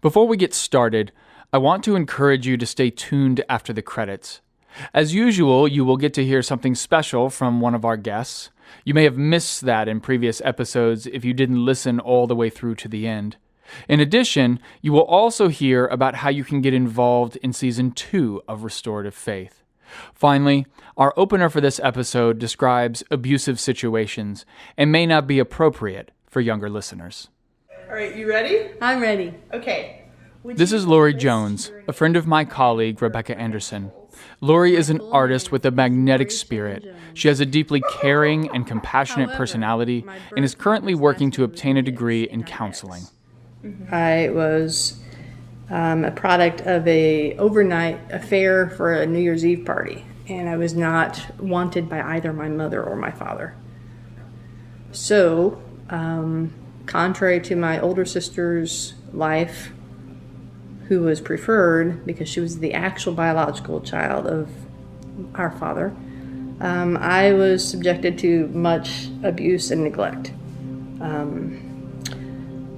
Before we get started, I want to encourage you to stay tuned after the credits. As usual, you will get to hear something special from one of our guests. You may have missed that in previous episodes if you didn't listen all the way through to the end. In addition, you will also hear about how you can get involved in Season 2 of Restorative Faith. Finally, our opener for this episode describes abusive situations and may not be appropriate for younger listeners. All right, you ready? I'm ready. Okay. This is Lori Jones, a friend of my colleague, Rebekah Anderson. Lori is an artist with a magnetic spirit. She has a deeply caring and compassionate personality and is currently working to obtain a degree in counseling. I was a product of a overnight affair for a New Year's Eve party, and I was not wanted by either my mother or my father. So, contrary to my older sister's life, who was preferred because she was the actual biological child of our father, I was subjected to much abuse and neglect.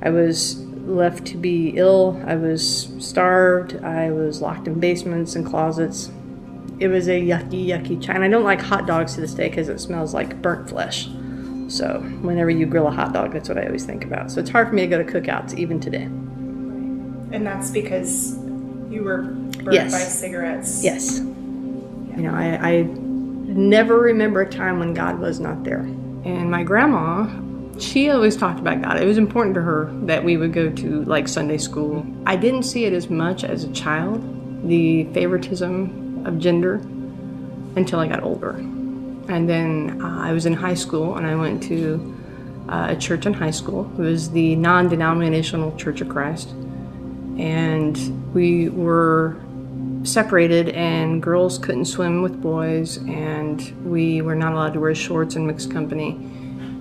I was left to be ill. I was starved. I was locked in basements and closets. It was a yucky child. And I don't like hot dogs to this day because it smells like burnt flesh. So whenever you grill a hot dog, that's what I always think about. So it's hard for me to go to cookouts even today. And that's because you were burnt by cigarettes. Yes. You know, I never remember a time when God was not there. And my grandma, she always talked about God. It was important to her that we would go to like Sunday school. I didn't see it as much as a child, the favoritism of gender, until I got older. And then I was in high school, and I went to a church in high school. It was the non-denominational Church of Christ. And we were separated, and girls couldn't swim with boys, and we were not allowed to wear shorts in mixed company,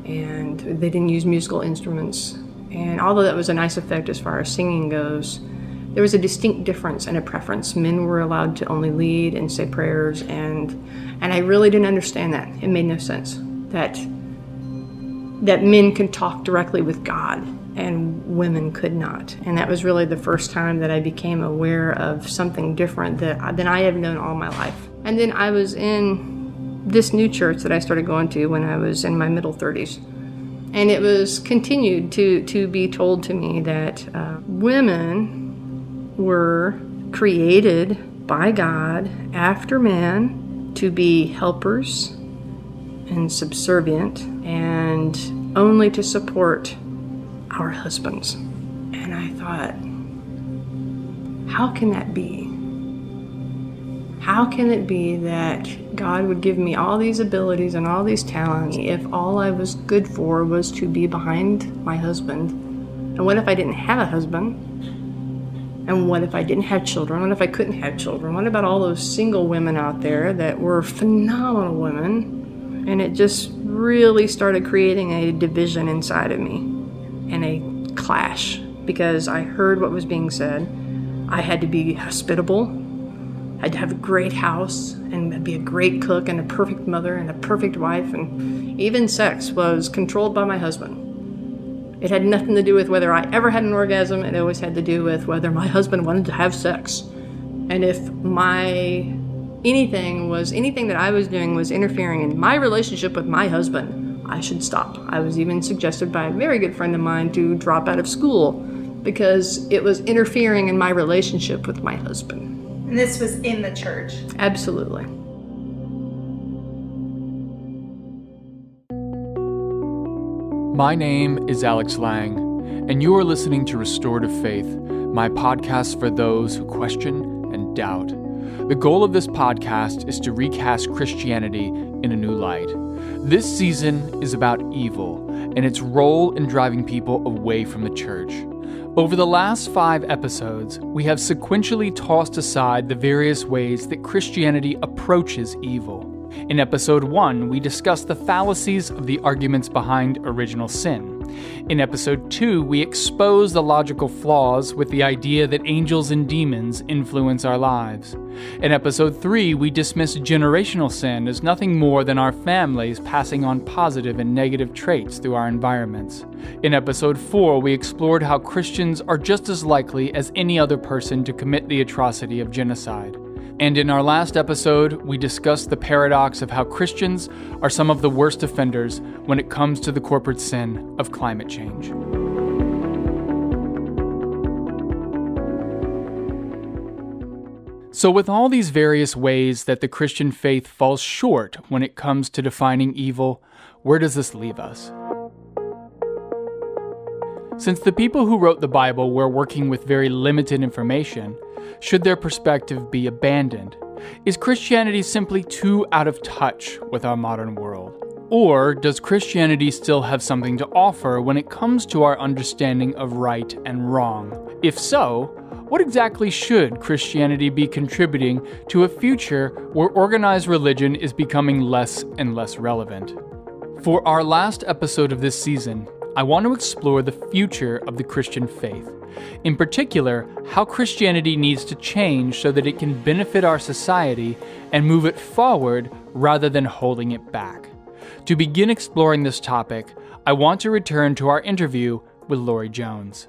and they didn't use musical instruments. And although that was a nice effect as far as singing goes, there was a distinct difference and a preference. Men were allowed to only lead and say prayers, and I really didn't understand that. It made no sense that men could talk directly with God and women could not. And that was really the first time that I became aware of something different than I have known all my life. And then I was in this new church that I started going to when I was in my middle 30s. And it was continued to be told to me that women were created by God after man to be helpers and subservient and only to support our husbands. And I thought, how can that be? How can it be that God would give me all these abilities and all these talents if all I was good for was to be behind my husband? And what if I didn't have a husband? And what if I didn't have children? What if I couldn't have children? What about all those single women out there that were phenomenal women? And it just really started creating a division inside of me and a clash, because I heard what was being said. I had to be hospitable. I had to have a great house and be a great cook and a perfect mother and a perfect wife, and even sex was controlled by my husband. It had nothing to do with whether I ever had an orgasm. It always had to do with whether my husband wanted to have sex. And if anything that I was doing was interfering in my relationship with my husband, I should stop. I was even suggested by a very good friend of mine to drop out of school because it was interfering in my relationship with my husband. And this was in the church? Absolutely. My name is Alex Lang, and you are listening to Restorative Faith, my podcast for those who question and doubt. The goal of this podcast is to recast Christianity in a new light. This season is about evil and its role in driving people away from the church. Over the last 5 episodes, we have sequentially tossed aside the various ways that Christianity approaches evil. In episode 1, we discussed the fallacies of the arguments behind original sin. In episode 2, we expose the logical flaws with the idea that angels and demons influence our lives. In episode 3, we dismiss generational sin as nothing more than our families passing on positive and negative traits through our environments. In episode 4, we explored how Christians are just as likely as any other person to commit the atrocity of genocide. And in our last episode, we discussed the paradox of how Christians are some of the worst offenders when it comes to the corporate sin of climate change. So with all these various ways that the Christian faith falls short when it comes to defining evil, where does this leave us? Since the people who wrote the Bible were working with very limited information, should their perspective be abandoned? Is Christianity simply too out of touch with our modern world? Or does Christianity still have something to offer when it comes to our understanding of right and wrong? If so, what exactly should Christianity be contributing to a future where organized religion is becoming less and less relevant? For our last episode of this season, I want to explore the future of the Christian faith. In particular, how Christianity needs to change so that it can benefit our society and move it forward rather than holding it back. To begin exploring this topic, I want to return to our interview with Lori Jones.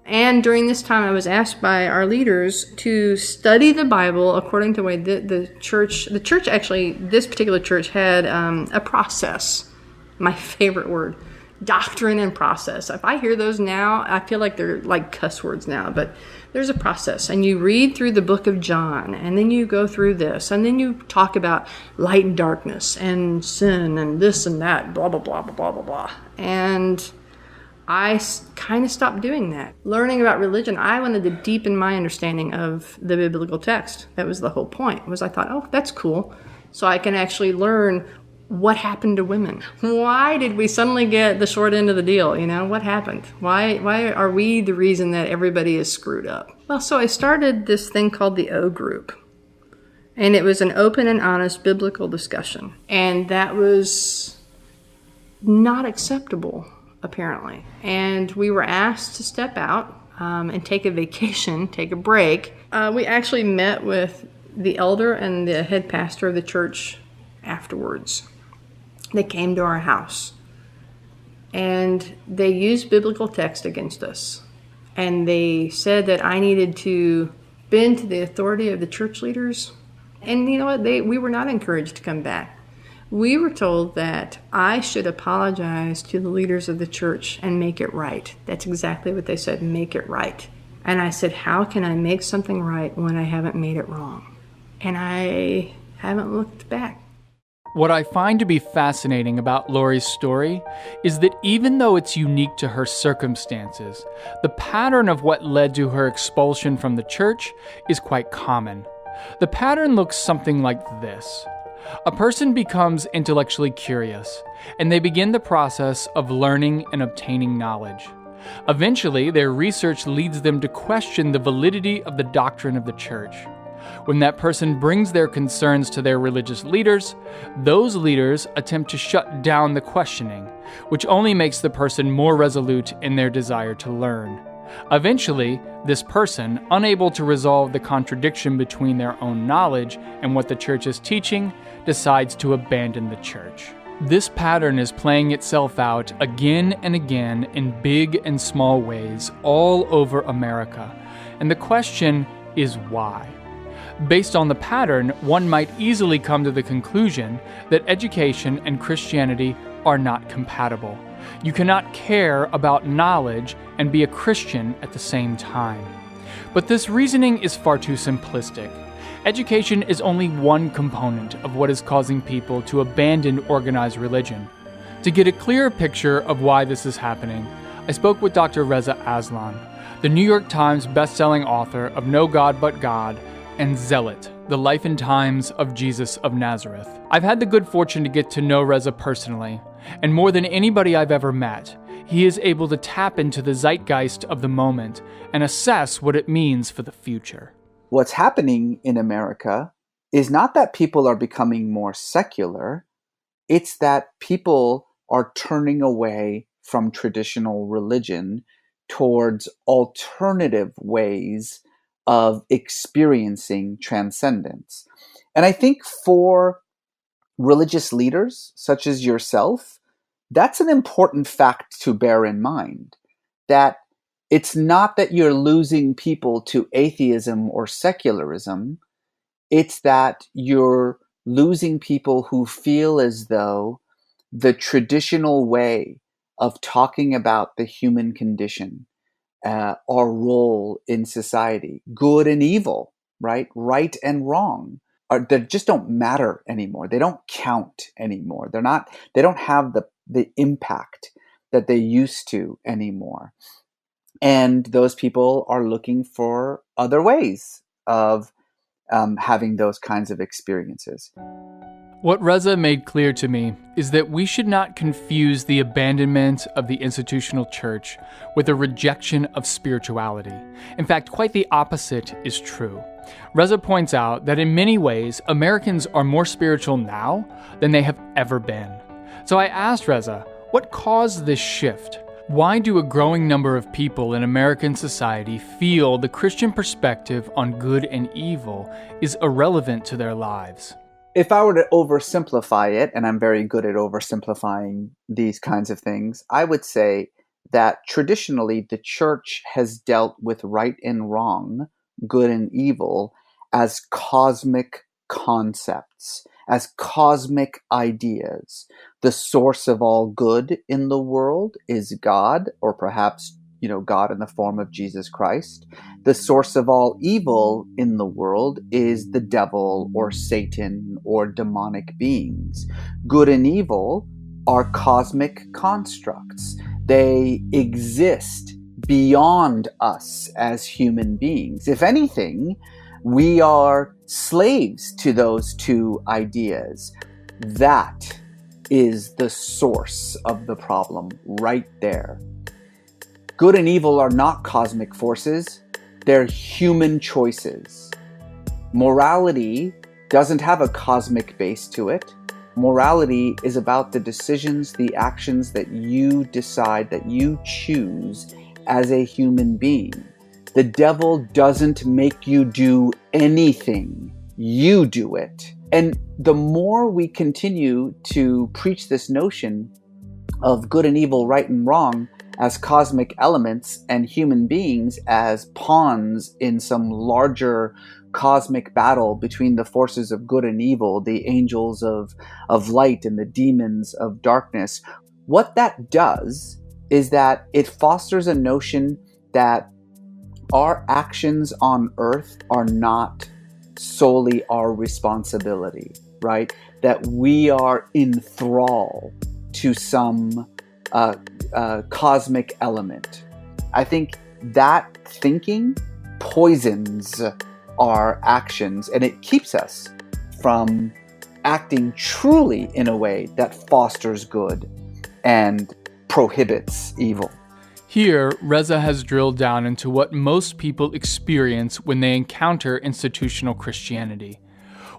And during this time, I was asked by our leaders to study the Bible according to the way the church actually, this particular church had a process, my favorite word. Doctrine and process. If I hear those now, I feel like they're like cuss words now, but there's a process. And you read through the book of John, and then you go through this, and then you talk about light and darkness, and sin, and this and that, blah, blah, blah, blah, blah, blah, blah. And I kind of stopped doing that. Learning about religion, I wanted to deepen my understanding of the biblical text. That was the whole point, was I thought, oh, that's cool. So I can actually learn what happened to women? Why did we suddenly get the short end of the deal? What happened? Why are we the reason that everybody is screwed up? Well, so I started this thing called the O Group. And it was an open and honest biblical discussion. And that was not acceptable, apparently. And we were asked to step out and take a vacation, take a break. We actually met with the elder and the head pastor of the church afterwards. They came to our house, and they used biblical text against us. And they said that I needed to bend to the authority of the church leaders. And you know what? We were not encouraged to come back. We were told that I should apologize to the leaders of the church and make it right. That's exactly what they said, make it right. And I said, how can I make something right when I haven't made it wrong? And I haven't looked back. What I find to be fascinating about Lori's story is that even though it's unique to her circumstances, the pattern of what led to her expulsion from the church is quite common. The pattern looks something like this. A person becomes intellectually curious, and they begin the process of learning and obtaining knowledge. Eventually, their research leads them to question the validity of the doctrine of the church. When that person brings their concerns to their religious leaders, those leaders attempt to shut down the questioning, which only makes the person more resolute in their desire to learn. Eventually, this person, unable to resolve the contradiction between their own knowledge and what the church is teaching, decides to abandon the church. This pattern is playing itself out again and again in big and small ways all over America. And the question is why? Based on the pattern, one might easily come to the conclusion that education and Christianity are not compatible. You cannot care about knowledge and be a Christian at the same time. But this reasoning is far too simplistic. Education is only one component of what is causing people to abandon organized religion. To get a clearer picture of why this is happening, I spoke with Dr. Reza Aslan, the New York Times bestselling author of No God But God and Zealot, The Life and Times of Jesus of Nazareth. I've had the good fortune to get to know Reza personally, and more than anybody I've ever met, he is able to tap into the zeitgeist of the moment and assess what it means for the future. What's happening in America is not that people are becoming more secular, it's that people are turning away from traditional religion towards alternative ways of experiencing transcendence. And I think for religious leaders such as yourself, that's an important fact to bear in mind, that it's not that you're losing people to atheism or secularism, it's that you're losing people who feel as though the traditional way of talking about the human condition, our role in society, good and evil, right and wrong, they just don't matter anymore. They don't count anymore. They don't have the impact that they used to anymore. And those people are looking for other ways of having those kinds of experiences. What Reza made clear to me is that we should not confuse the abandonment of the institutional church with a rejection of spirituality. In fact, quite the opposite is true. Reza points out that in many ways, Americans are more spiritual now than they have ever been. So I asked Reza, what caused this shift? Why do a growing number of people in American society feel the Christian perspective on good and evil is irrelevant to their lives? If I were to oversimplify it, and I'm very good at oversimplifying these kinds of things, I would say that traditionally the church has dealt with right and wrong, good and evil, as cosmic concepts, as cosmic ideas. The source of all good in the world is God, or perhaps, God in the form of Jesus Christ. The source of all evil in the world is the devil or Satan or demonic beings. Good and evil are cosmic constructs. They exist beyond us as human beings. If anything, we are slaves to those two ideas. That is the source of the problem right there. Good and evil are not cosmic forces. They're human choices. Morality doesn't have a cosmic base to it. Morality is about the decisions, the actions that you decide, that you choose as a human being. The devil doesn't make you do anything. You do it. And the more we continue to preach this notion of good and evil, right and wrong, as cosmic elements and human beings as pawns in some larger cosmic battle between the forces of good and evil, the angels of light and the demons of darkness, what that does is that it fosters a notion that our actions on earth are not solely our responsibility, right? That we are in thrall to some cosmic element. I think that thinking poisons our actions, and it keeps us from acting truly in a way that fosters good and prohibits evil. Here, Reza has drilled down into what most people experience when they encounter institutional Christianity.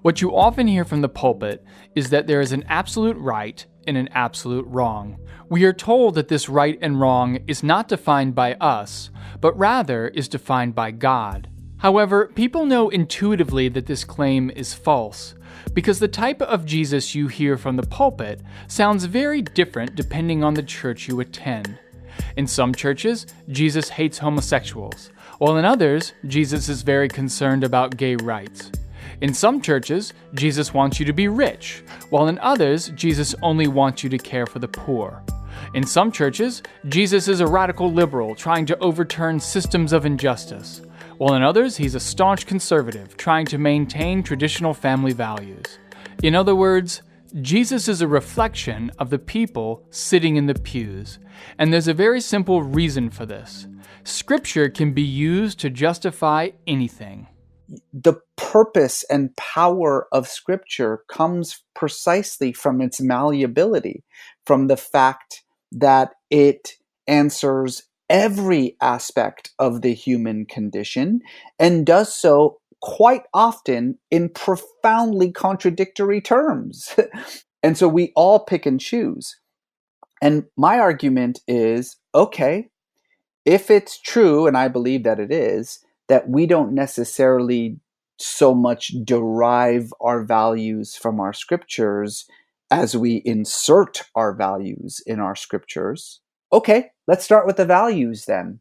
What you often hear from the pulpit is that there is an absolute right and an absolute wrong. We are told that this right and wrong is not defined by us, but rather is defined by God. However, people know intuitively that this claim is false, because the type of Jesus you hear from the pulpit sounds very different depending on the church you attend. In some churches, Jesus hates homosexuals, while in others, Jesus is very concerned about gay rights. In some churches, Jesus wants you to be rich, while in others, Jesus only wants you to care for the poor. In some churches, Jesus is a radical liberal trying to overturn systems of injustice, while in others, he's a staunch conservative trying to maintain traditional family values. In other words, Jesus is a reflection of the people sitting in the pews, and there's a very simple reason for this. Scripture can be used to justify anything. The purpose and power of Scripture comes precisely from its malleability, from the fact that it answers every aspect of the human condition and does so quite often in profoundly contradictory terms. And so we all pick and choose. And my argument is, okay, if it's true, and I believe that it is, that we don't necessarily so much derive our values from our scriptures as we insert our values in our scriptures. Okay, let's start with the values then.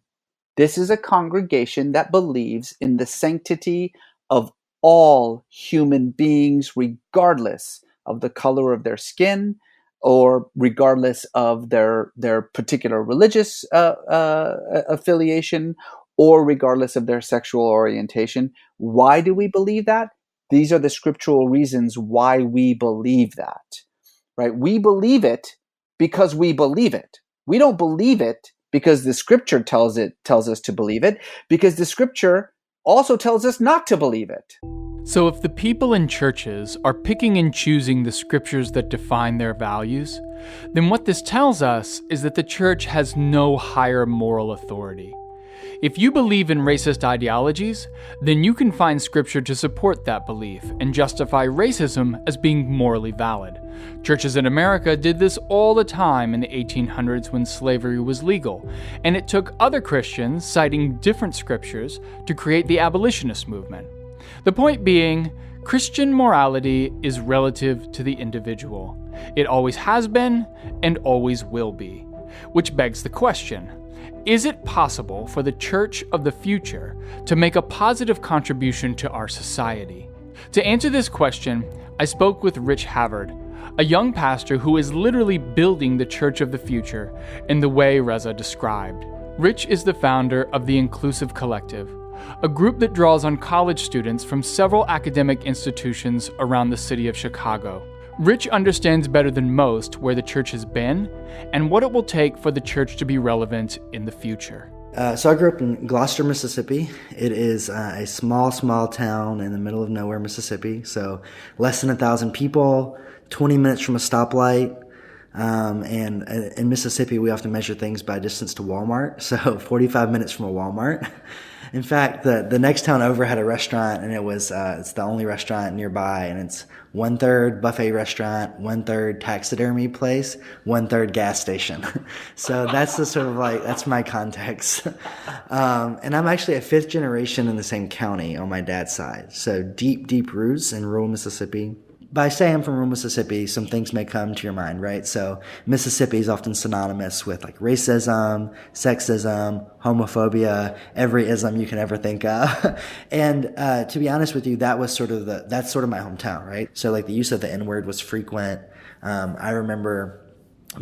This is a congregation that believes in the sanctity of all human beings, regardless of the color of their skin or regardless of their particular religious affiliation or regardless of their sexual orientation. Why do we believe that? These are the scriptural reasons why we believe that, right? We believe it because we believe it. We don't believe it because the scripture tells us to believe it, because the scripture also tells us not to believe it. So if the people in churches are picking and choosing the scriptures that define their values, then what this tells us is that the church has no higher moral authority. If you believe in racist ideologies, then you can find scripture to support that belief and justify racism as being morally valid. Churches in America did this all the time in the 1800s when slavery was legal, and it took other Christians citing different scriptures to create the abolitionist movement. The point being, Christian morality is relative to the individual. It always has been and always will be. Which begs the question, is it possible for the church of the future to make a positive contribution to our society? To answer this question, I spoke with Rich Havard, a young pastor who is literally building the church of the future in the way Reza described. Rich is the founder of the Inclusive Collective, a group that draws on college students from several academic institutions around the city of Chicago. Rich understands better than most where the church has been and what it will take for the church to be relevant in the future. So I grew up in Gloucester, Mississippi. It is a small town in the middle of nowhere, Mississippi. So less than 1,000 people, 20 minutes from a stoplight. And in Mississippi, we often measure things by distance to Walmart. So 45 minutes from a Walmart. In fact, the next town over had a restaurant, and it's the only restaurant nearby, and it's 1/3 buffet restaurant, 1/3 taxidermy place, 1/3 gas station. So that's the sort of that's my context. And I'm actually a 5th generation in the same county on my dad's side. So deep roots in rural Mississippi. By saying I'm from rural Mississippi, some things may come to your mind, right? So Mississippi is often synonymous with racism, sexism, homophobia, every ism you can ever think of. And to be honest with you, that's sort of my hometown, right? So the use of the N-word was frequent. I remember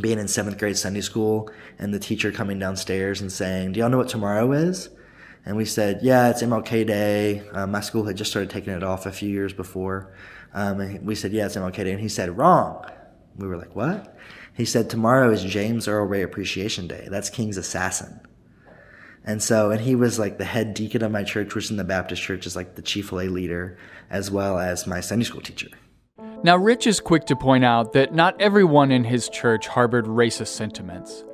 being in 7th grade Sunday school and the teacher coming downstairs and saying, "Do y'all know what tomorrow is?" And we said, "Yeah, it's MLK Day." My school had just started taking it off a few years before. And we said, "Yeah, it's MLK Day." And he said, "Wrong." We were like, "What?" He said, "Tomorrow is James Earl Ray Appreciation Day. That's King's assassin." And he was the head deacon of my church, which in the Baptist church is the chief lay leader, as well as my Sunday school teacher. Now, Rich is quick to point out that not everyone in his church harbored racist sentiments.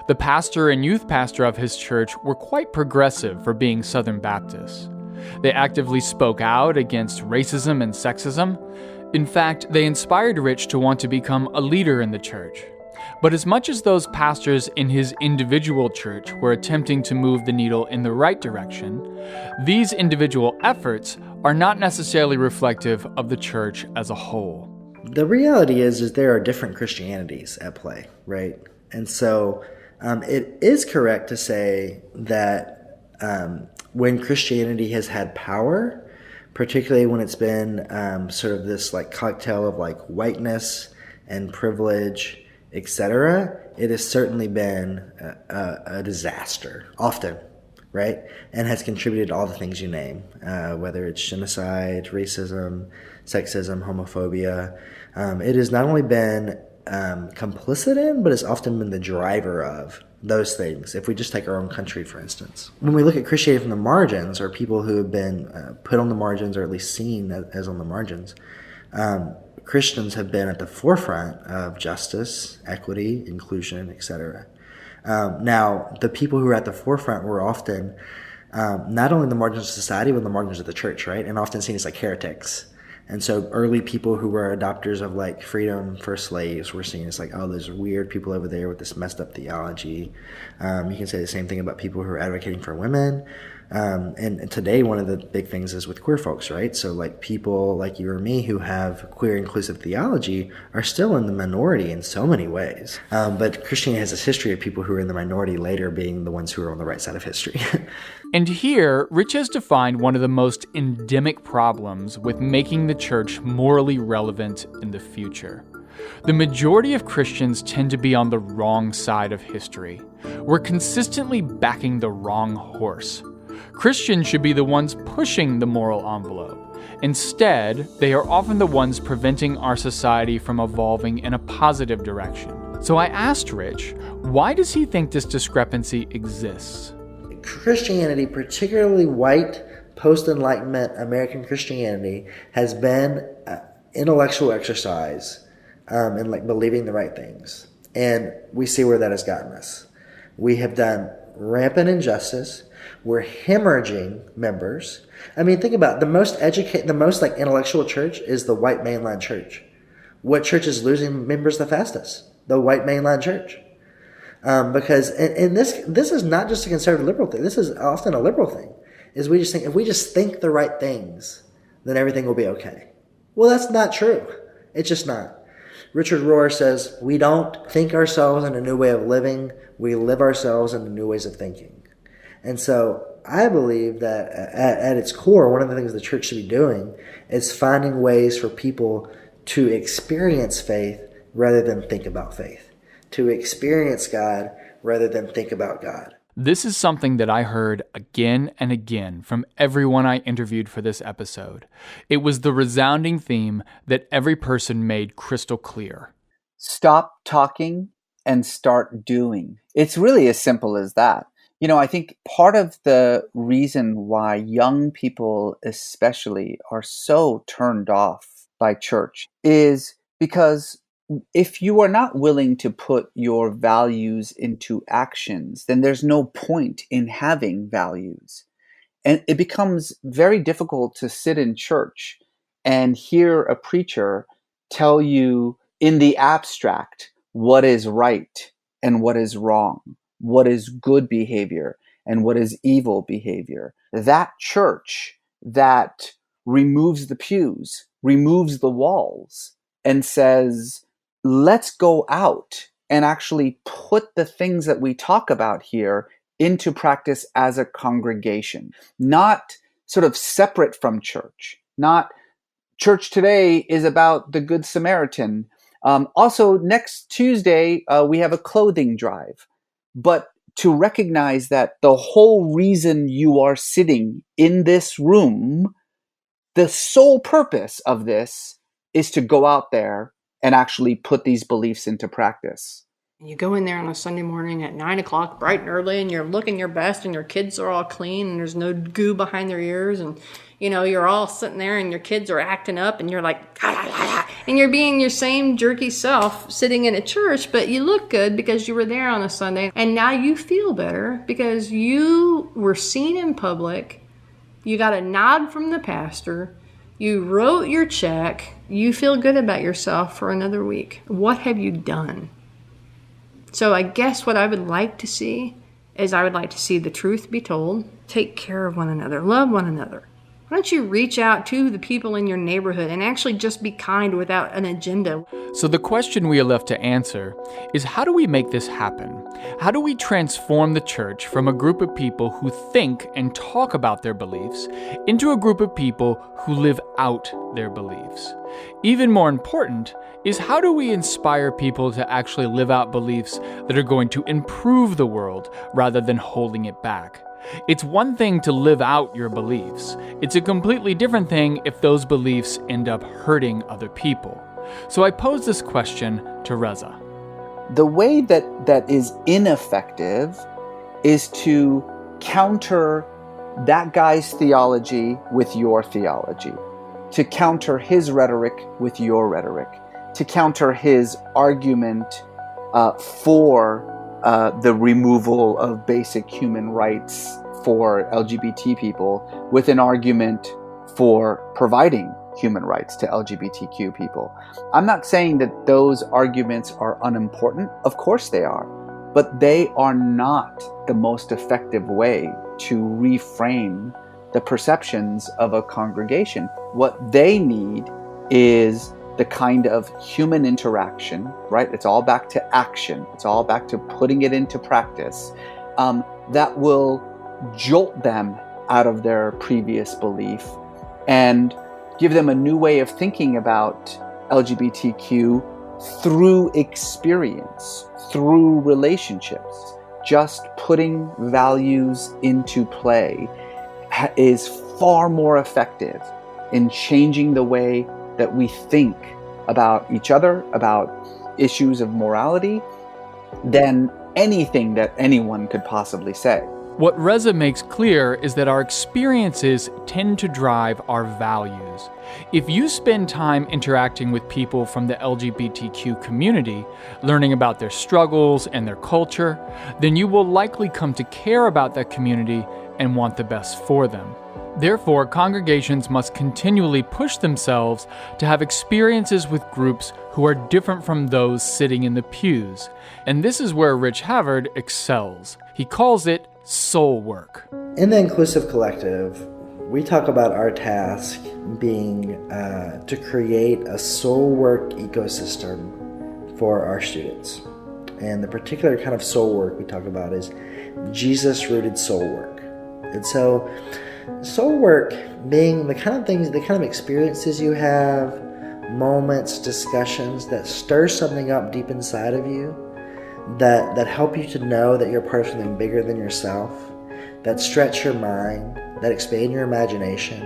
The pastor and youth pastor of his church were quite progressive for being Southern Baptists. They actively spoke out against racism and sexism. In fact, they inspired Rich to want to become a leader in the church. But as much as those pastors in his individual church were attempting to move the needle in the right direction, these individual efforts are not necessarily reflective of the church as a whole. The reality is there are different Christianities at play, right? And so it is correct to say that when Christianity has had power, particularly when it's been sort of this cocktail of whiteness and privilege, etc., it has certainly been a disaster, often, right? And has contributed to all the things you name, whether it's genocide, racism, sexism, homophobia. It has not only been complicit in, but it's often been the driver of those things. If we just take our own country, for instance. When we look at Christianity from the margins, or people who have been put on the margins, or at least seen as on the margins, Christians have been at the forefront of justice, equity, inclusion, etc. Now, the people who are at the forefront were often not only the margins of society, but the margins of the church, right? And often seen as heretics. And so early people who were adopters of like freedom for slaves were seen as like, oh, there's weird people over there with this messed up theology. You can say the same thing about people who are advocating for women. And today, one of the big things is with queer folks, right? So like people like you or me who have queer inclusive theology are still in the minority in so many ways. But Christianity has this history of people who are in the minority later being the ones who are on the right side of history. And here, Rich has defined one of the most endemic problems with making the church morally relevant in the future. The majority of Christians tend to be on the wrong side of history. We're consistently backing the wrong horse. Christians should be the ones pushing the moral envelope. Instead, they are often the ones preventing our society from evolving in a positive direction. So I asked Rich, why does he think this discrepancy exists? Christianity, particularly white, post-Enlightenment American Christianity, has been intellectual exercise in like believing the right things. And we see where that has gotten us. We have done rampant injustice. We're hemorrhaging members. I mean, think about it. The most like intellectual church is the white mainline church. What church is losing members the fastest? The white mainline church. Because this is not just a conservative liberal thing. This is often a liberal thing. Is we just think if we just think the right things, then everything will be okay. Well, that's not true. It's just not. Richard Rohr says we don't think ourselves in a new way of living. We live ourselves in new ways of thinking. And so I believe that at its core, one of the things the church should be doing is finding ways for people to experience faith rather than think about faith. To experience God rather than think about God. This is something that I heard again and again from everyone I interviewed for this episode. It was the resounding theme that every person made crystal clear. Stop talking and start doing. It's really as simple as that. You know, I think part of the reason why young people especially are so turned off by church is because if you are not willing to put your values into actions, then there's no point in having values. And it becomes very difficult to sit in church and hear a preacher tell you in the abstract what is right and what is wrong, what is good behavior and what is evil behavior. That church that removes the pews, removes the walls, and says, let's go out and actually put the things that we talk about here into practice as a congregation, not sort of separate from church. Not church today is about the Good Samaritan. Also, next Tuesday, we have a clothing drive. But to recognize that the whole reason you are sitting in this room, the sole purpose of this is to go out there and actually put these beliefs into practice. You go in there on a Sunday morning at 9 o'clock, bright and early, and you're looking your best, and your kids are all clean, and there's no goo behind their ears, and you know you're all sitting there, and your kids are acting up, and you're like, and you're being your same jerky self sitting in a church, but you look good because you were there on a Sunday, and now you feel better because you were seen in public, you got a nod from the pastor, you wrote your check, you feel good about yourself for another week. What have you done? So I guess what I would like to see is I would like to see the truth be told, take care of one another, love one another. Why don't you reach out to the people in your neighborhood and actually just be kind without an agenda? So the question we are left to answer is, how do we make this happen? How do we transform the church from a group of people who think and talk about their beliefs into a group of people who live out their beliefs? Even more important is, how do we inspire people to actually live out beliefs that are going to improve the world rather than holding it back? It's one thing to live out your beliefs. It's a completely different thing if those beliefs end up hurting other people. So I pose this question to Reza. The way that is ineffective is to counter that guy's theology with your theology, to counter his rhetoric with your rhetoric, to counter his argument for the removal of basic human rights for LGBT people with an argument for providing human rights to LGBTQ people. I'm not saying that those arguments are unimportant. Of course they are. But they are not the most effective way to reframe the perceptions of a congregation. What they need is the kind of human interaction, right? It's all back to action. It's all back to putting it into practice, that will jolt them out of their previous belief and give them a new way of thinking about LGBTQ through experience, through relationships. Just putting values into play is far more effective in changing the way that we think about each other, about issues of morality, than anything that anyone could possibly say. What Reza makes clear is that our experiences tend to drive our values. If you spend time interacting with people from the LGBTQ community, learning about their struggles and their culture, then you will likely come to care about that community and want the best for them. Therefore, congregations must continually push themselves to have experiences with groups who are different from those sitting in the pews. And this is where Rich Havard excels. He calls it soul work. In the Inclusive Collective, we talk about our task being to create a soul work ecosystem for our students. And the particular kind of soul work we talk about is Jesus-rooted soul work. And so soul work being the kind of things, the kind of experiences you have, moments, discussions that stir something up deep inside of you, that help you to know that you're part of something bigger than yourself, that stretch your mind, that expand your imagination,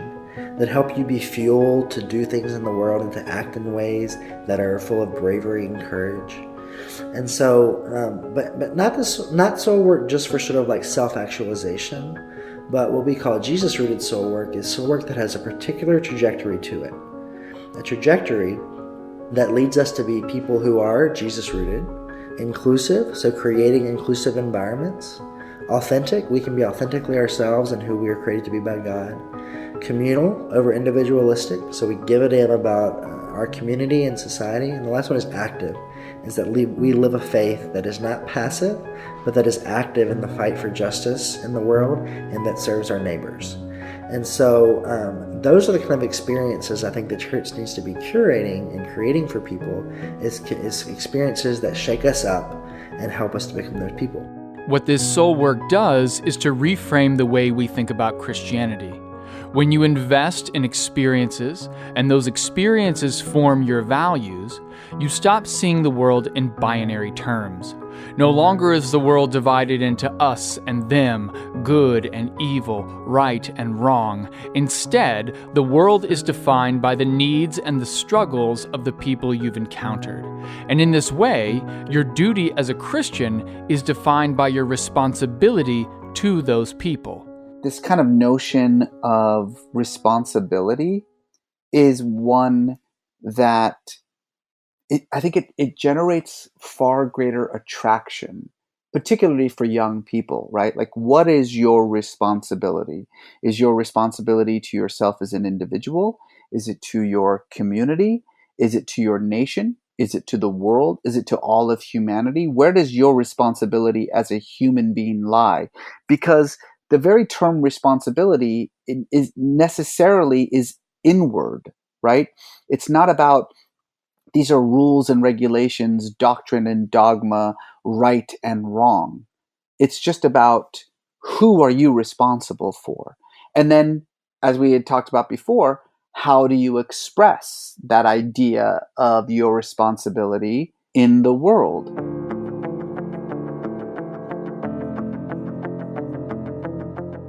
that help you be fueled to do things in the world and to act in ways that are full of bravery and courage. And so, but not soul work just for sort of like self-actualization, but what we call Jesus-rooted soul work is soul work that has a particular trajectory to it. A trajectory that leads us to be people who are Jesus-rooted, inclusive, so creating inclusive environments, authentic, we can be authentically ourselves and who we are created to be by God, communal over individualistic, so we give a damn about our community and society, and the last one is active, is that we live a faith that is not passive, but that is active in the fight for justice in the world and that serves our neighbors. And so those are the kind of experiences I think the church needs to be curating and creating for people, is experiences that shake us up and help us to become those people. What this soul work does is to reframe the way we think about Christianity. When you invest in experiences, and those experiences form your values, you stop seeing the world in binary terms. No longer is the world divided into us and them, good and evil, right and wrong. Instead, the world is defined by the needs and the struggles of the people you've encountered. And in this way, your duty as a Christian is defined by your responsibility to those people. This kind of notion of responsibility is one that I think it generates far greater attraction, particularly for young people, right? Like, what is your responsibility? Is your responsibility to yourself as an individual? Is it to your community? Is it to your nation? Is it to the world? Is it to all of humanity? Where does your responsibility as a human being lie? Because the very term responsibility is necessarily inward, right? It's not about these are rules and regulations, doctrine and dogma, right and wrong. It's just about who are you responsible for? And then, as we had talked about before, how do you express that idea of your responsibility in the world?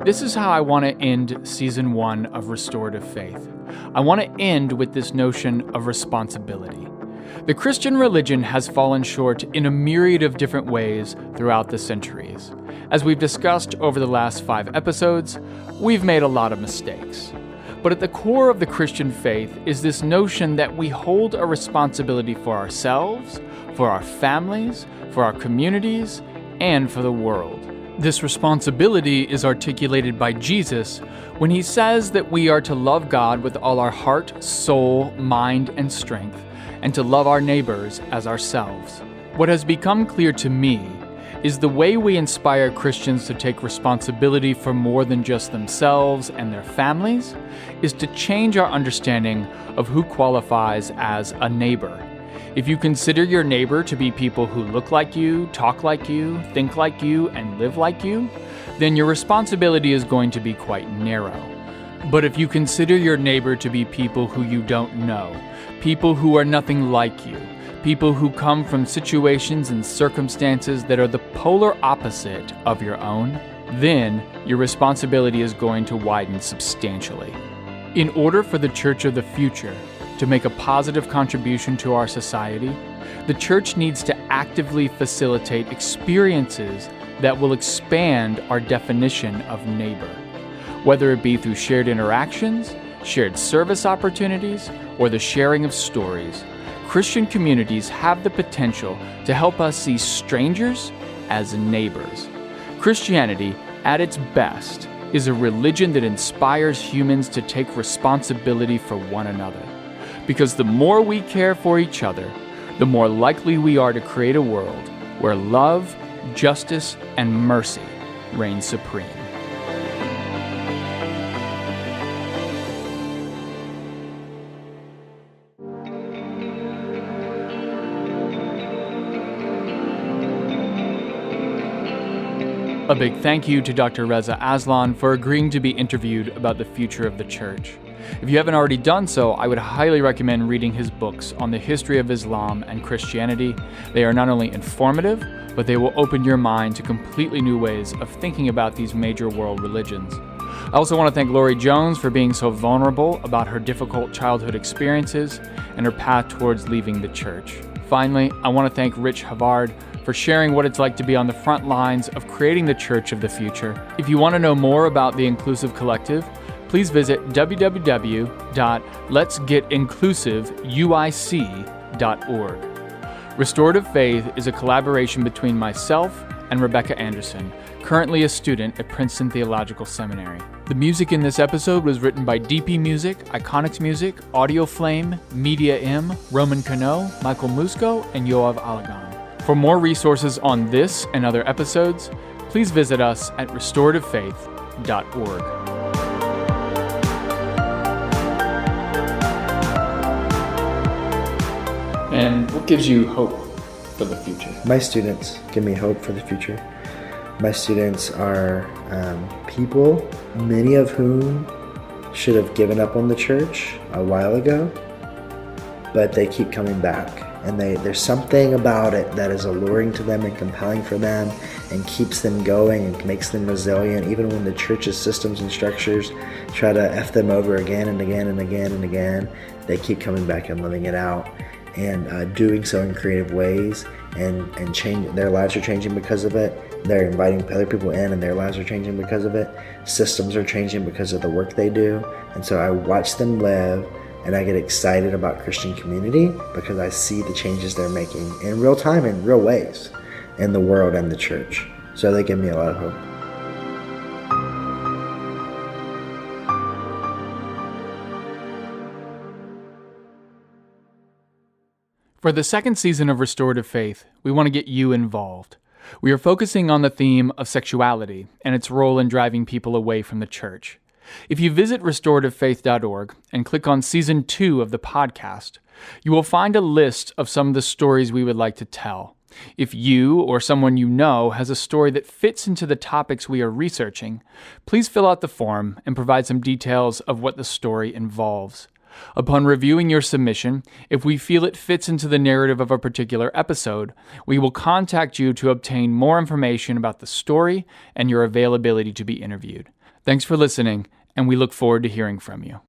This is how I want to end Season 1 of Restorative Faith. I want to end with this notion of responsibility. The Christian religion has fallen short in a myriad of different ways throughout the centuries. As we've discussed over the last 5 episodes, we've made a lot of mistakes. But at the core of the Christian faith is this notion that we hold a responsibility for ourselves, for our families, for our communities, and for the world. This responsibility is articulated by Jesus when he says that we are to love God with all our heart, soul, mind, and strength, and to love our neighbors as ourselves. What has become clear to me is the way we inspire Christians to take responsibility for more than just themselves and their families is to change our understanding of who qualifies as a neighbor. If you consider your neighbor to be people who look like you, talk like you, think like you, and live like you, then your responsibility is going to be quite narrow. But if you consider your neighbor to be people who you don't know, people who are nothing like you, people who come from situations and circumstances that are the polar opposite of your own, then your responsibility is going to widen substantially. In order for the church of the future to make a positive contribution to our society, the church needs to actively facilitate experiences that will expand our definition of neighbor, whether it be through shared interactions, shared service opportunities, or the sharing of stories. Christian communities have the potential to help us see strangers as neighbors. Christianity, at its best, is a religion that inspires humans to take responsibility for one another. Because the more we care for each other, the more likely we are to create a world where love, justice, and mercy reign supreme. A big thank you to Dr. Reza Aslan for agreeing to be interviewed about the future of the church. If you haven't already done so, I would highly recommend reading his books on the history of Islam and Christianity. They are not only informative, but they will open your mind to completely new ways of thinking about these major world religions. I also want to thank Lori Jones for being so vulnerable about her difficult childhood experiences and her path towards leaving the church. Finally, I want to thank Rich Havard for sharing what it's like to be on the front lines of creating the church of the future. If you want to know more about the Inclusive Collective, please visit www.letsgetinclusiveuic.org. Restorative Faith is a collaboration between myself and Rebekah Anderson, currently a student at Princeton Theological Seminary. The music in this episode was written by DP Music, Iconics Music, Audio Flame, Media M, Roman Cano, Michael Musco, and Yoav Alagan. For more resources on this and other episodes, please visit us at restorativefaith.org. And what gives you hope for the future? My students give me hope for the future. My students are people, many of whom should have given up on the church a while ago, but they keep coming back. And there's something about it that is alluring to them and compelling for them and keeps them going and makes them resilient, even when the church's systems and structures try to F them over again and again and again and again. They keep coming back and living it out and doing so in creative ways and change. Their lives are changing because of it. They're inviting other people in and their lives are changing because of it. Systems are changing because of the work they do. And so I watch them live and I get excited about Christian community because I see the changes they're making in real time, in real ways, in the world and the church. So they give me a lot of hope. For the second season of Restorative Faith, we want to get you involved. We are focusing on the theme of sexuality and its role in driving people away from the church. If you visit restorativefaith.org and click on Season 2 of the podcast, you will find a list of some of the stories we would like to tell. If you or someone you know has a story that fits into the topics we are researching, please fill out the form and provide some details of what the story involves. Upon reviewing your submission, if we feel it fits into the narrative of a particular episode, we will contact you to obtain more information about the story and your availability to be interviewed. Thanks for listening, and we look forward to hearing from you.